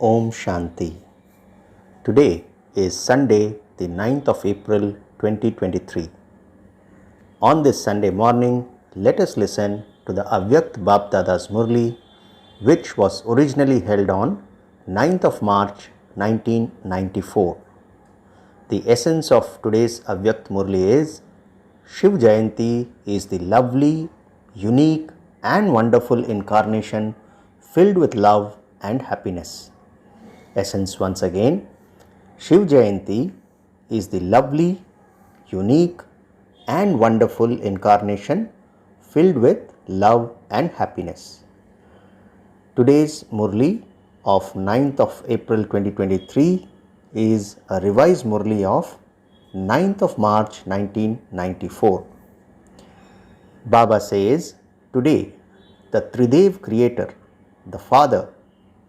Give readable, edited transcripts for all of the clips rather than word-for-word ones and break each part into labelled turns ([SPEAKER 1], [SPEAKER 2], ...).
[SPEAKER 1] Om Shanti. Today is Sunday, the 9th of April 2023. On this Sunday morning, let us listen to the Avyakta Bap Dada's Murli, which was originally held on 9th of March 1994. The essence of today's Avyakta Murli is Shiv Jayanti is the lovely, unique and wonderful incarnation filled with love and happiness. Essence once again, Shiv Jayanti is the lovely, unique and wonderful incarnation filled with love and happiness. Today's Murli of 9th of April 2023 is a revised Murli of 9th of March 1994. Baba says, today the Tridev creator, the Father,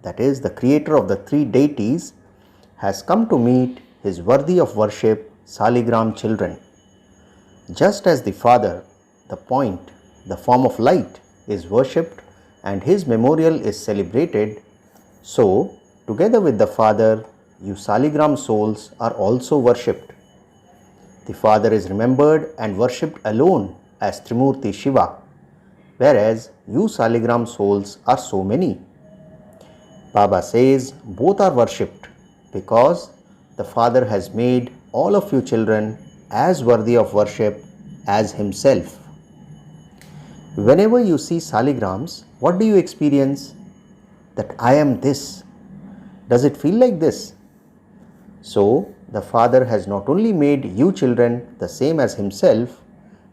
[SPEAKER 1] that is the creator of the three deities, has come to meet his worthy of worship Saligram children. Just as the Father, the point, the form of light, is worshipped and his memorial is celebrated, so together with the Father, you Saligram souls are also worshipped. The Father is remembered and worshipped alone as Trimurti Shiva, whereas you Saligram souls are so many. Baba says both are worshipped because the Father has made all of you children as worthy of worship as himself. Whenever you see Saligrams, what do you experience? That I am this. Does it feel like this? So, the Father has not only made you children the same as himself,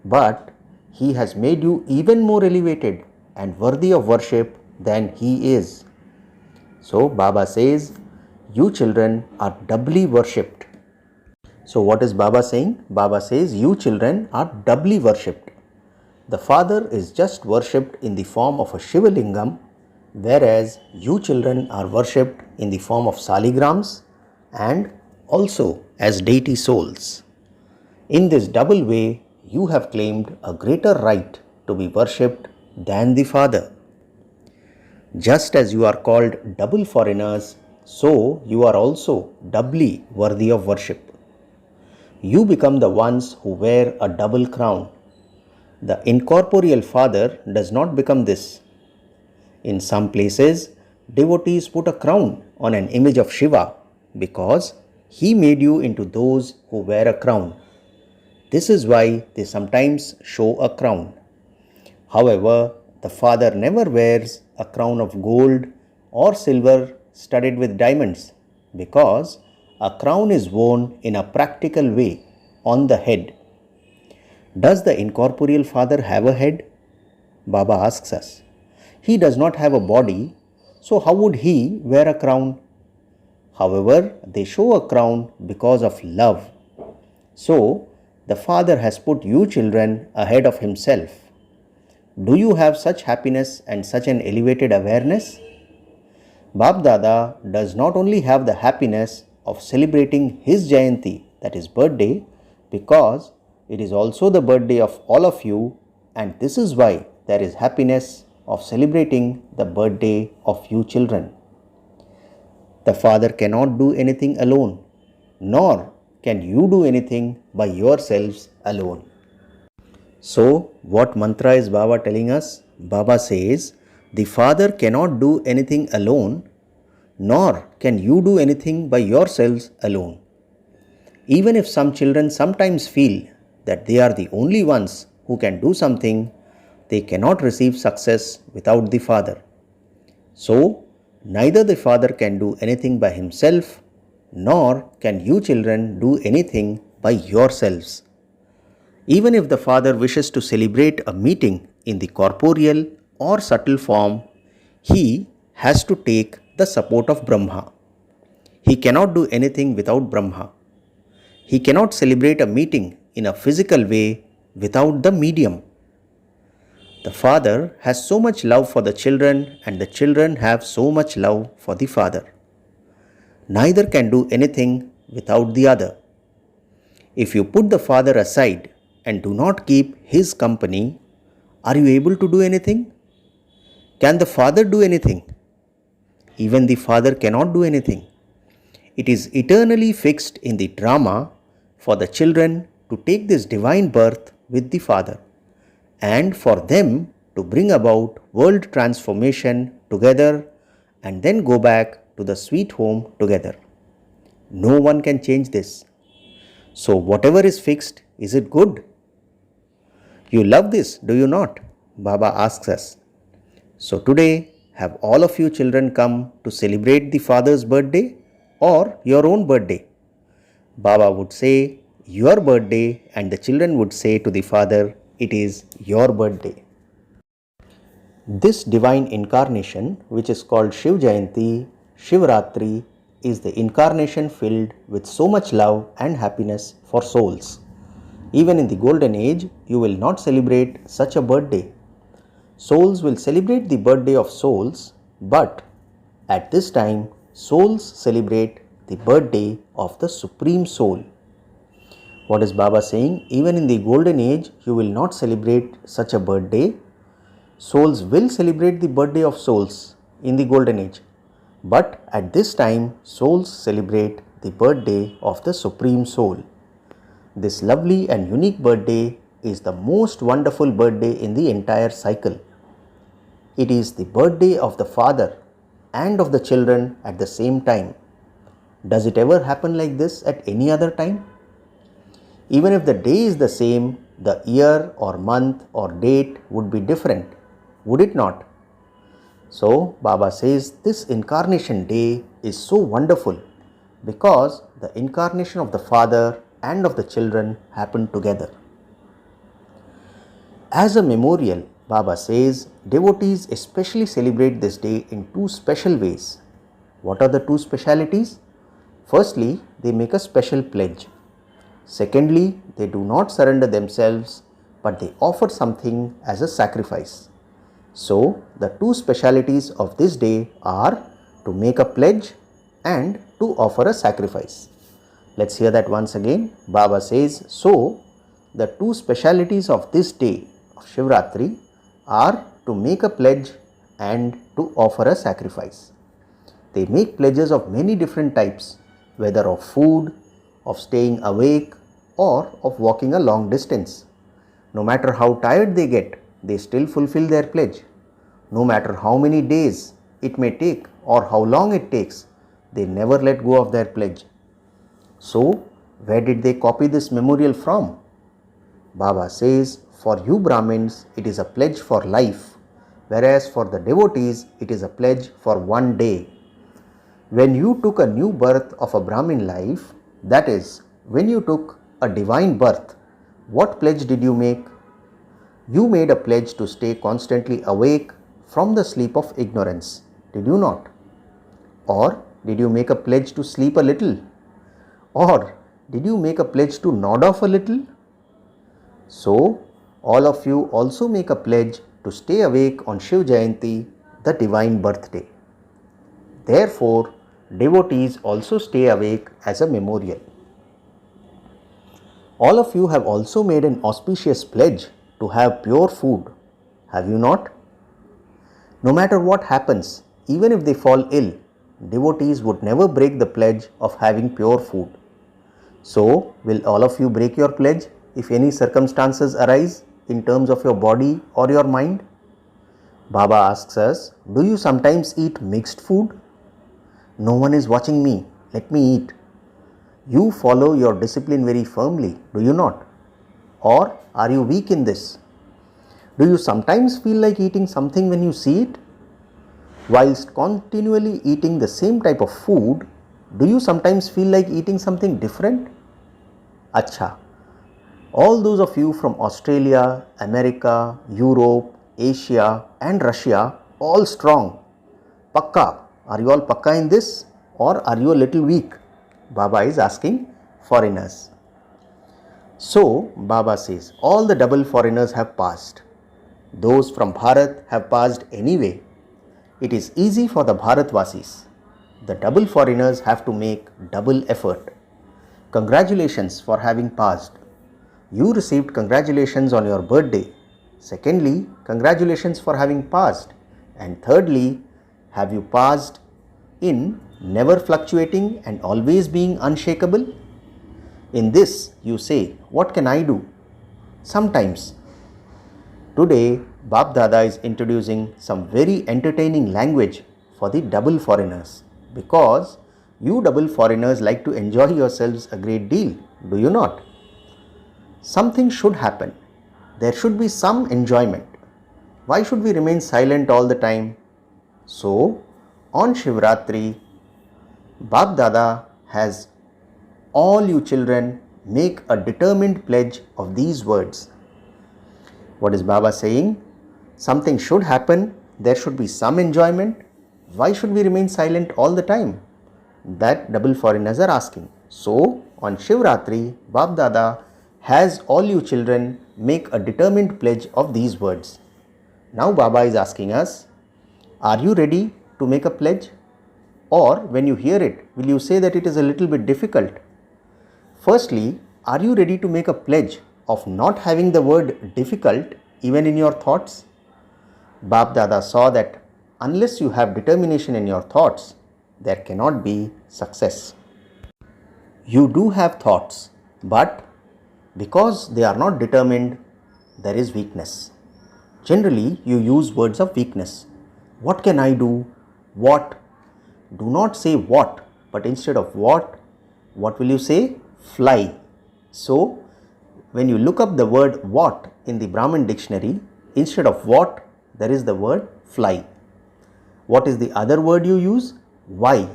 [SPEAKER 1] but he has made you even more elevated and worthy of worship than he is. So Baba says, you children are doubly worshipped. So what is Baba saying? Baba says, you children are doubly worshipped. The Father is just worshipped in the form of a Shiva Lingam, whereas you children are worshipped in the form of Saligrams and also as deity souls. In this double way, you have claimed a greater right to be worshipped than the Father. Just as you are called double foreigners, so you are also doubly worthy of worship. You become the ones who wear a double crown. The incorporeal Father does not become this. In some places, devotees put a crown on an image of Shiva because he made you into those who wear a crown. This is why they sometimes show a crown. However, the Father never wears a crown of gold or silver studded with diamonds because a crown is worn in a practical way on the head. Does the incorporeal Father have a head? Baba asks us. He does not have a body, so how would he wear a crown? However, they show a crown because of love. So, the Father has put you children ahead of himself. Do you have such happiness and such an elevated awareness? Bap Dada does not only have the happiness of celebrating his Jayanti, that is birthday, because it is also the birthday of all of you, and this is why there is happiness of celebrating the birthday of you children. The Father cannot do anything alone, nor can you do anything by yourselves alone. So, what mantra is Baba telling us? Baba says, the Father cannot do anything alone, nor can you do anything by yourselves alone. Even if some children sometimes feel that they are the only ones who can do something, they cannot receive success without the Father. So, neither the Father can do anything by himself, nor can you children do anything by yourselves. Even if the Father wishes to celebrate a meeting in the corporeal or subtle form, he has to take the support of Brahma. He cannot do anything without Brahma. He cannot celebrate a meeting in a physical way without the medium. The Father has so much love for the children and the children have so much love for the Father. Neither can do anything without the other. If you put the Father aside and do not keep his company, are you able to do anything? Can the Father do anything? even the father cannot do anything. It is eternally fixed in the drama for the children to take this divine birth with the father and for them to bring about world transformation together and then go back to the sweet home together. No one can change this. So whatever is fixed, is it good? You love this, do you not? Baba asks us. So today, have all of you children come to celebrate the father's birthday or your own birthday? Baba would say your birthday and the children would say to the father, it is your birthday. This divine incarnation, which is called Shiv Jayanti, Shivratri, is the incarnation filled with so much love and happiness for souls. Even in the golden age, you will not celebrate such a birthday. Souls will celebrate the birthday of souls, but at this time, souls celebrate the birthday of the Supreme Soul. What is Baba saying? Even in the golden age, you will not celebrate such a birthday. Souls will celebrate the birthday of souls in the golden age. But at this time, souls celebrate the birthday of the Supreme Soul. This lovely and unique birthday is the most wonderful birthday in the entire cycle. It is the birthday of the Father and of the children at the same time. Does it ever happen like this at any other time? Even if the day is the same, the year or month or date would be different, would it not? So Baba says this incarnation day is so wonderful because the incarnation of the Father and of the children happened together. As a memorial, Baba says devotees especially celebrate this day in two special ways. What are the two specialities? Firstly, they make a special pledge. Secondly, they do not surrender themselves, but they offer something as a sacrifice. So, the two specialities of this day are to make a pledge and to offer a sacrifice. Let's hear that once again. Baba says, so the two specialities of this day of Shivratri are to make a pledge and to offer a sacrifice. They make pledges of many different types, whether of food, of staying awake, or of walking a long distance. No matter how tired they get, they still fulfill their pledge. No matter how many days it may take or how long it takes, they never let go of their pledge. So, where did they copy this memorial from? Baba says, for you Brahmins, it is a pledge for life, whereas for the devotees, it is a pledge for one day. When you took a new birth of a Brahmin life, that is, when you took a divine birth, what pledge did you make? You made a pledge to stay constantly awake from the sleep of ignorance, did you not? Or did you make a pledge to sleep a little? Or did you make a pledge to nod off a little? So, all of you also make a pledge to stay awake on Shiv Jayanti, the divine birthday. Therefore, devotees also stay awake as a memorial. All of you have also made an auspicious pledge to have pure food, have you not? No matter what happens, even if they fall ill, devotees would never break the pledge of having pure food. So, will all of you break your pledge if any circumstances arise in terms of your body or your mind? Baba asks us, do you sometimes eat mixed food? No one is watching me, let me eat. You follow your discipline very firmly, do you not? Or are you weak in this? Do you sometimes feel like eating something when you see it? Whilst continually eating the same type of food, do you sometimes feel like eating something different? Acha, all those of you from Australia, America, Europe, Asia and Russia, all strong. Pakka, are you all pakka in this or are you a little weak? Baba is asking foreigners. So, Baba says, all the double foreigners have passed. Those from Bharat have passed anyway. It is easy for the Bharatvasis. The double foreigners have to make double effort. Congratulations for having passed. You received congratulations on your birthday. Secondly, congratulations for having passed. And thirdly, have you passed in never fluctuating and always being unshakable? In this, you say, what can I do? Sometimes. Today, Bap Dada is introducing some very entertaining language for the double foreigners, because you double foreigners like to enjoy yourselves a great deal, do you not? Something should happen. There should be some enjoyment. Why should we remain silent all the time? So, on Shivratri, Bap Dada has all you children make a determined pledge of these words. What is Baba saying? Something should happen. There should be some enjoyment. Why should we remain silent all the time? That double foreigners are asking. So, on Shivratri, Bap Dada has all you children make a determined pledge of these words. Now Baba is asking us, are you ready to make a pledge? Or when you hear it, will you say that it is a little bit difficult? Firstly, are you ready to make a pledge of not having the word difficult even in your thoughts? Bap Dada saw that unless you have determination in your thoughts, there cannot be success. You do have thoughts, but because they are not determined, there is weakness. Generally, you use words of weakness. What can I do? What? Do not say what, but instead of what will you say? Fly. So, when you look up the word what in the Brahmin dictionary, instead of what, there is the word fly. What is the other word you use? Why.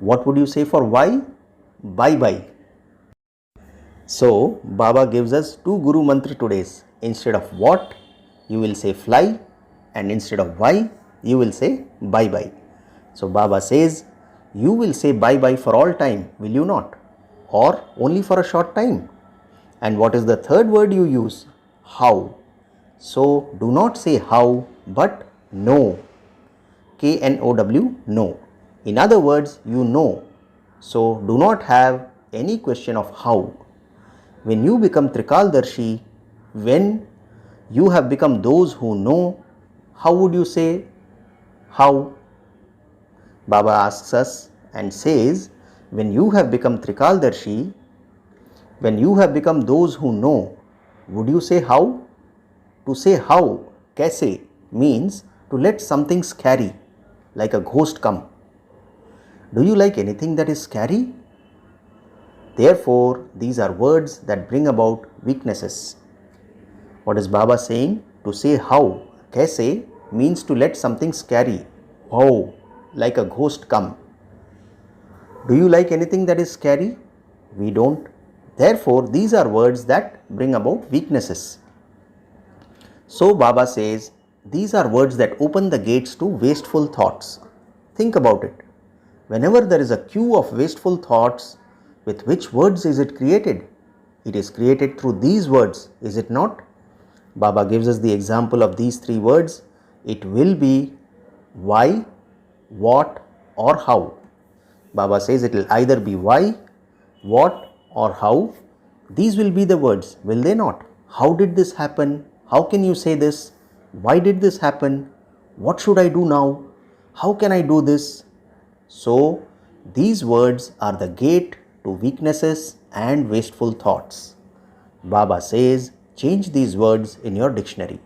[SPEAKER 1] What would you say for why? Bye-bye. So, Baba gives us two Guru Mantra today. Instead of what, you will say fly, and instead of why, you will say bye-bye. So, Baba says, you will say bye-bye for all time, will you not? Or only for a short time? And what is the third word you use? How. So, do not say how, but know. K-N-O-W, know. In other words, you know. So, do not have any question of how. When you become Trikaldarshi, when you have become those who know, how would you say how? Baba asks us and says, when you have become Trikaldarshi, when you have become those who know, would you say how? To say how, kaise, means to let something scary, like a ghost come. Do you like anything that is scary? Therefore, these are words that bring about weaknesses. What is Baba saying? To say how, kaise, means to let something scary, wow, like a ghost come. Do you like anything that is scary? We don't. Therefore, these are words that bring about weaknesses. So Baba says, these are words that open the gates to wasteful thoughts. Think about it. Whenever there is a queue of wasteful thoughts, with which words is it created? It is created through these words, is it not? Baba gives us the example of these three words. It will be why, what, or how. Baba says it will either be why, what, or how. These will be the words, will they not? How did this happen? How can you say this? Why did this happen? What should I do now? How can I do this? So, these words are the gate to weaknesses and wasteful thoughts. Baba says, change these words in your dictionary.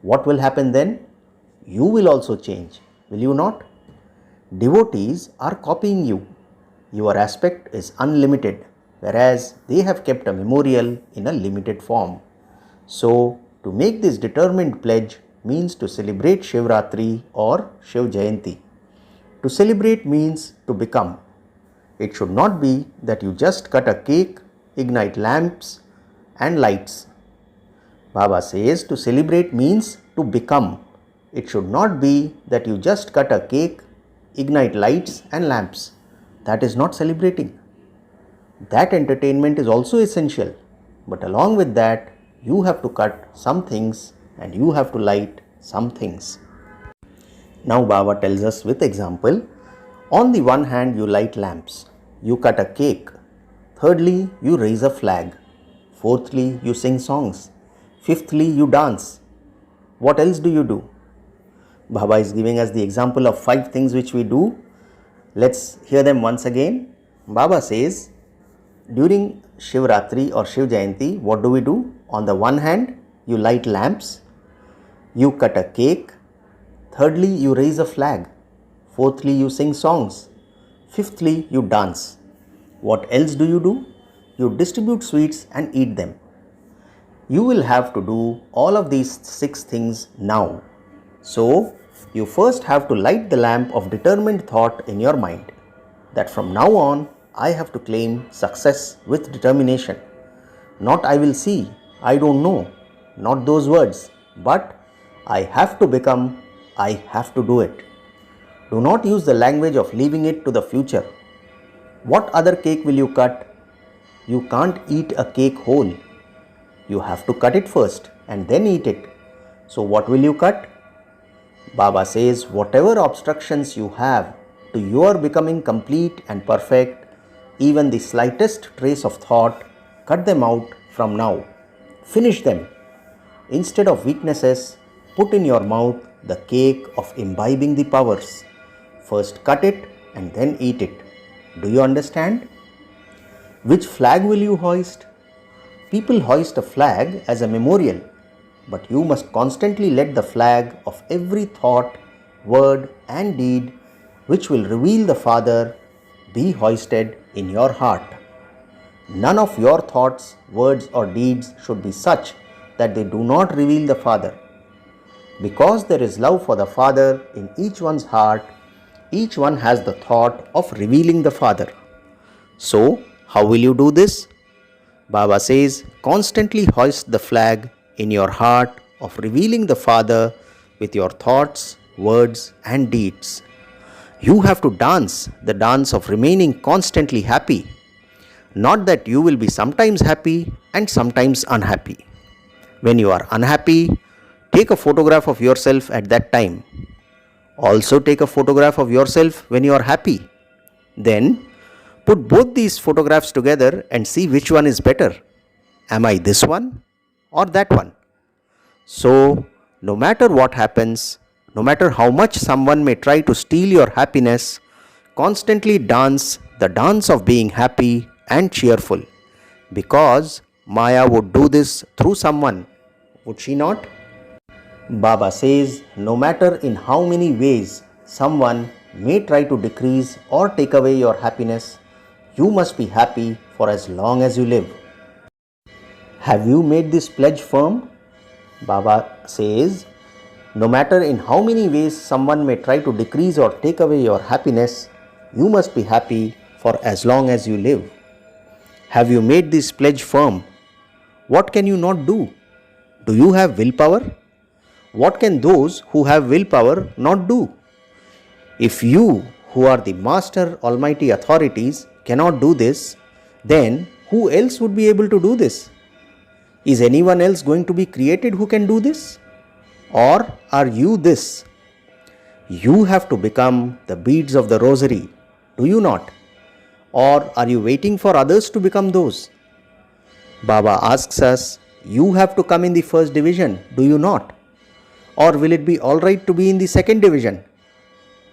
[SPEAKER 1] What will happen then? You will also change, will you not? Devotees are copying you. Your aspect is unlimited, whereas they have kept a memorial in a limited form. So, to make this determined pledge means to celebrate Shivratri or Shiv Jayanti. To celebrate means to become. It should not be that you just cut a cake, ignite lamps and lights. Baba says to celebrate means to become. It should not be that you just cut a cake, ignite lights and lamps. That is not celebrating. That entertainment is also essential, but along with that, you have to cut some things and you have to light some things. Now Baba tells us with example. On the one hand, you light lamps. You cut a cake. Thirdly, you raise a flag. Fourthly, you sing songs. Fifthly, you dance. What else do you do? Baba is giving us the example of 5 things which we do. Let's hear them once again. Baba says, during Shivratri or Shiv Jayanti, what do we do? On the one hand, you light lamps, you cut a cake, thirdly, you raise a flag, fourthly, you sing songs, fifthly, you dance. What else do you do? You distribute sweets and eat them. You will have to do all of these 6 things now. So, you first have to light the lamp of determined thought in your mind that from now on, I have to claim success with determination. Not I will see, I don't know, not those words, but I have to become, I have to do it. Do not use the language of leaving it to the future. What other cake will you cut? You can't eat a cake whole. You have to cut it first and then eat it. So what will you cut? Baba says, whatever obstructions you have to your becoming complete and perfect, even the slightest trace of thought, cut them out from now. Finish them. Instead of weaknesses, put in your mouth the cake of imbibing the powers. First cut it and then eat it. Do you understand? Which flag will you hoist? People hoist a flag as a memorial, but you must constantly let the flag of every thought, word and deed which will reveal the Father be hoisted in your heart. None of your thoughts, words or deeds should be such that they do not reveal the Father. Because there is love for the Father in each one's heart, each one has the thought of revealing the Father. So, how will you do this? Baba says, constantly hoist the flag in your heart of revealing the Father with your thoughts, words and deeds. You have to dance the dance of remaining constantly happy. Not that you will be sometimes happy and sometimes unhappy. When you are unhappy, take a photograph of yourself at that time. Also take a photograph of yourself when you are happy. Then put both these photographs together and see which one is better. Am I this one or that one? So, no matter what happens, no matter how much someone may try to steal your happiness, constantly dance the dance of being happy and cheerful. Because Maya would do this through someone, would she not? Baba says, no matter in how many ways someone may try to decrease or take away your happiness, you must be happy for as long as you live. Have you made this pledge firm? Baba says, no matter in how many ways someone may try to decrease or take away your happiness, you must be happy for as long as you live. Have you made this pledge firm? What can you not do? Do you have willpower? What can those who have willpower not do? If you, who are the master almighty authorities, cannot do this, then who else would be able to do this? Is anyone else going to be created who can do this? Or are you this? You have to become the beads of the rosary, do you not? Or are you waiting for others to become those? Baba asks us, you have to come in the first division, do you not? Or will it be alright to be in the second division?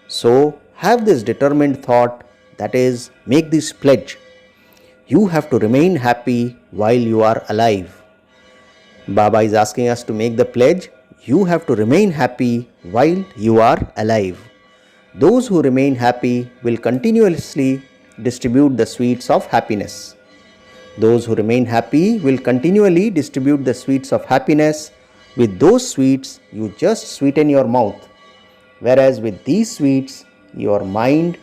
[SPEAKER 1] So, have this determined thought, that is, make this pledge. You have to remain happy while you are alive. Baba is asking us to make the pledge, you have to remain happy while you are alive. Those who remain happy will continuously distribute the sweets of happiness. Those who remain happy will continually distribute the sweets of happiness. With those sweets, you just sweeten your mouth. Whereas with these sweets, your mind,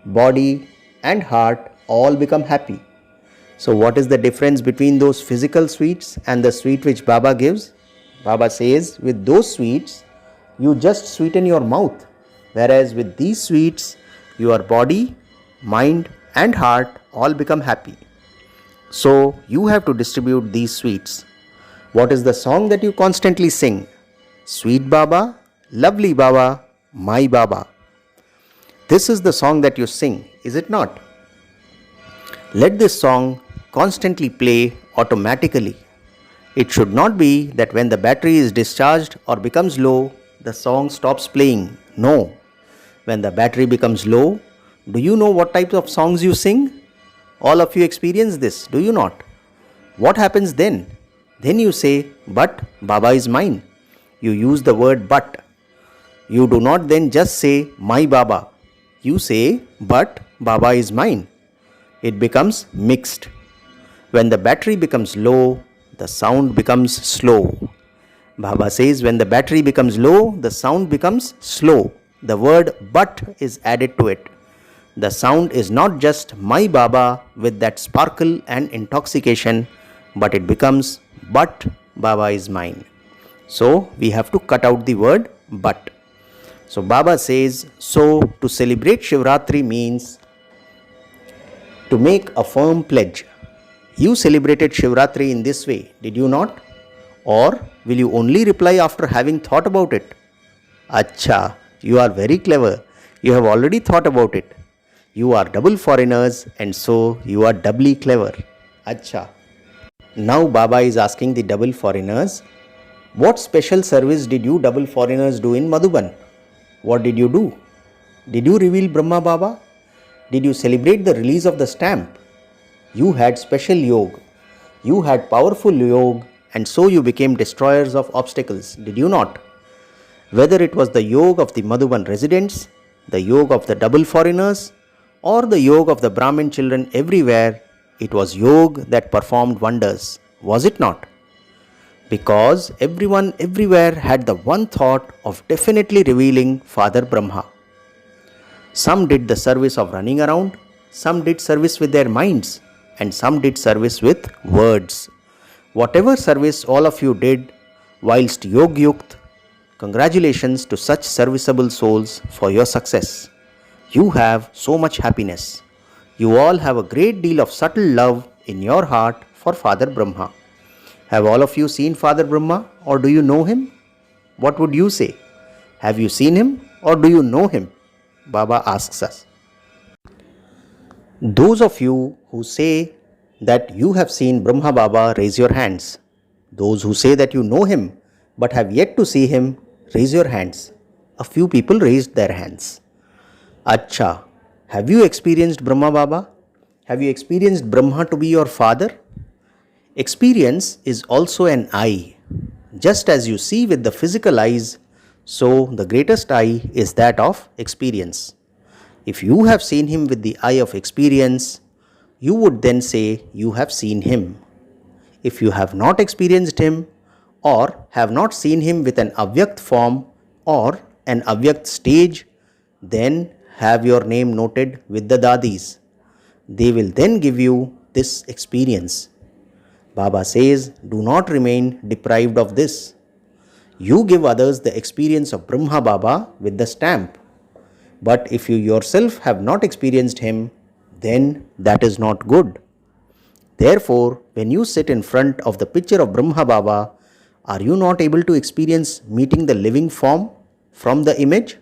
[SPEAKER 1] body and heart all become happy. So what is the difference between those physical sweets and the sweet which Baba gives? Baba says, with those sweets, you just sweeten your mouth. Whereas with these sweets, your body, mind and heart all become happy. So you have to distribute these sweets. What is the song that you constantly sing? Sweet Baba, lovely Baba, my Baba. This is the song that you sing, is it not? Let this song constantly play automatically. It should not be that when the battery is discharged or becomes low, the song stops playing. No. When the battery becomes low, do you know what types of songs you sing? All of you experience this, do you not? What happens then? Then you say, but Baba is mine. You use the word but. You do not then just say, my Baba. You say, but Baba is mine. It becomes mixed. When the battery becomes low, the sound becomes slow. Baba says when the battery becomes low, the sound becomes slow. The word but is added to it. The sound is not just my Baba with that sparkle and intoxication, but it becomes but Baba is mine. So we have to cut out the word but. So Baba says, so to celebrate Shivratri means to make a firm pledge. You celebrated Shivratri in this way, did you not? Or will you only reply after having thought about it? Acha, you are very clever. You have already thought about it. You are double foreigners and so you are doubly clever. Acha. Now Baba is asking the double foreigners, what special service did you double foreigners do in Madhuban? What did you do? Did you reveal Brahma Baba? Did you celebrate the release of the stamp? You had special yoga. You had powerful yoga and so you became destroyers of obstacles, did you not? Whether it was the yoga of the Madhuban residents, the yoga of the double foreigners, or the yoga of the Brahmin children everywhere, it was yoga that performed wonders, was it not? Because everyone everywhere had the one thought of definitely revealing Father Brahma. Some did the service of running around, some did service with their minds, and some did service with words. Whatever service all of you did whilst Yog Yukt, congratulations to such serviceable souls for your success. You have so much happiness. You all have a great deal of subtle love in your heart for Father Brahma. Have all of you seen Father Brahma or do you know him? What would you say? Have you seen him or do you know him? Baba asks us. Those of you who say that you have seen Brahma Baba, raise your hands. Those who say that you know him but have yet to see him, raise your hands. A few people raised their hands. Acha, have you experienced Brahma Baba? Have you experienced Brahma to be your father? Experience is also an eye. Just as you see with the physical eyes, so the greatest eye is that of experience. If you have seen him with the eye of experience, you would then say you have seen him. If you have not experienced him or have not seen him with an Avyakt form or an Avyakt stage, then have your name noted with the Dadis. They will then give you this experience. Baba says, do not remain deprived of this. You give others the experience of Brahma Baba with the stamp. But if you yourself have not experienced him, then that is not good. Therefore, when you sit in front of the picture of Brahma Baba, are you not able to experience meeting the living form from the image?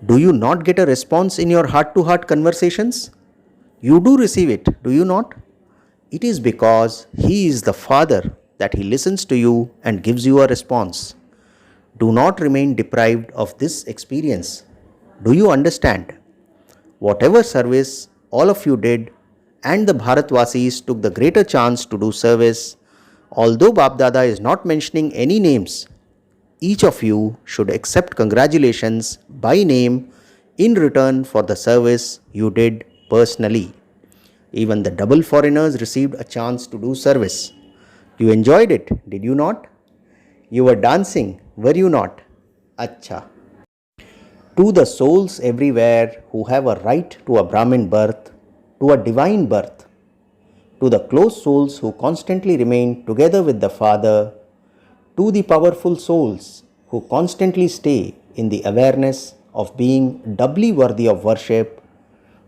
[SPEAKER 1] Do you not get a response in your heart-to-heart conversations? You do receive it, do you not? It is because he is the Father that he listens to you and gives you a response. Do not remain deprived of this experience. Do you understand? Whatever service all of you did and the Bharatvasis took the greater chance to do service, although Bap Dada is not mentioning any names, each of you should accept congratulations by name in return for the service you did personally. Even the double foreigners received a chance to do service. You enjoyed it, did you not? You were dancing, were you not? Acha. To the souls everywhere who have a right to a Brahmin birth, to a divine birth, to the close souls who constantly remain together with the Father, to the powerful souls who constantly stay in the awareness of being doubly worthy of worship,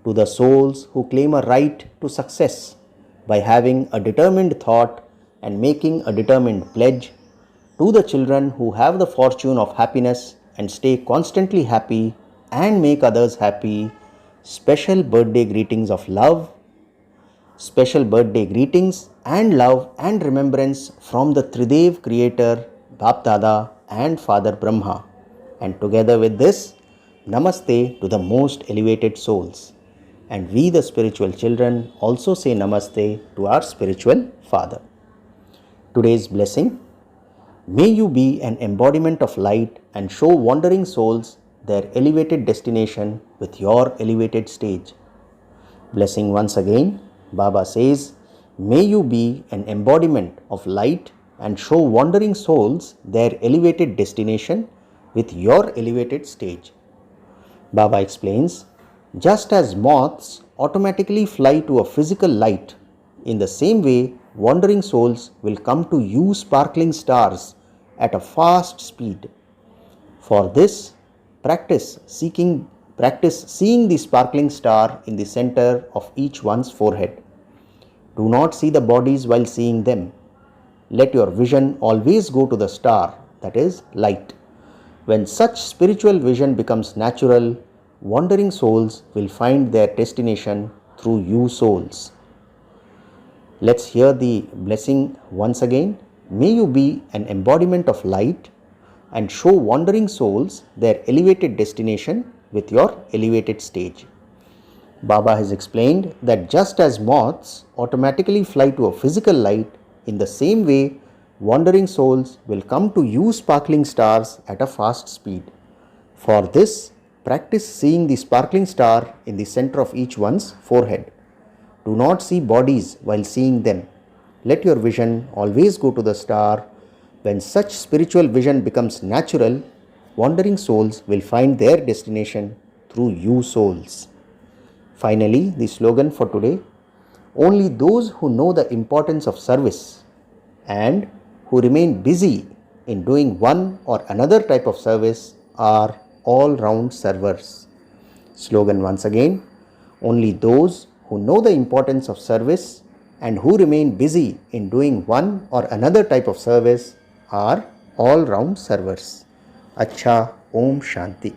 [SPEAKER 1] to the souls who claim a right to success by having a determined thought and making a determined pledge, to the children who have the fortune of happiness and stay constantly happy and make others happy, special birthday greetings of love, special birthday greetings and love and remembrance from the Tridev creator Bap Dada and Father Brahma. And together with this, Namaste to the most elevated souls. And we, the spiritual children, also say Namaste to our spiritual Father. Today's blessing: may you be an embodiment of light and show wandering souls their elevated destination with your elevated stage. Blessing once again, Baba says, may you be an embodiment of light and show wandering souls their elevated destination with your elevated stage. Baba explains, just as moths automatically fly to a physical light, in the same way wandering souls will come to you sparkling stars at a fast speed. For this, practice seeing the sparkling star in the center of each one's forehead. Do not see the bodies while seeing them. Let your vision always go to the star, that is, light. When such spiritual vision becomes natural, wandering souls will find their destination through you souls. Let's hear the blessing once again. May you be an embodiment of light and show wandering souls their elevated destination with your elevated stage. Baba has explained that just as moths automatically fly to a physical light, in the same way wandering souls will come to you sparkling stars at a fast speed. For this, practice seeing the sparkling star in the center of each one's forehead. Do not see bodies while seeing them. Let your vision always go to the star. When such spiritual vision becomes natural, wandering souls will find their destination through you souls. Finally, the slogan for today: only those who know the importance of service and who remain busy in doing one or another type of service are all-round servers. Slogan once again: only those who know the importance of service and who remain busy in doing one or another type of service are all-round servers. Acha, Om Shanti.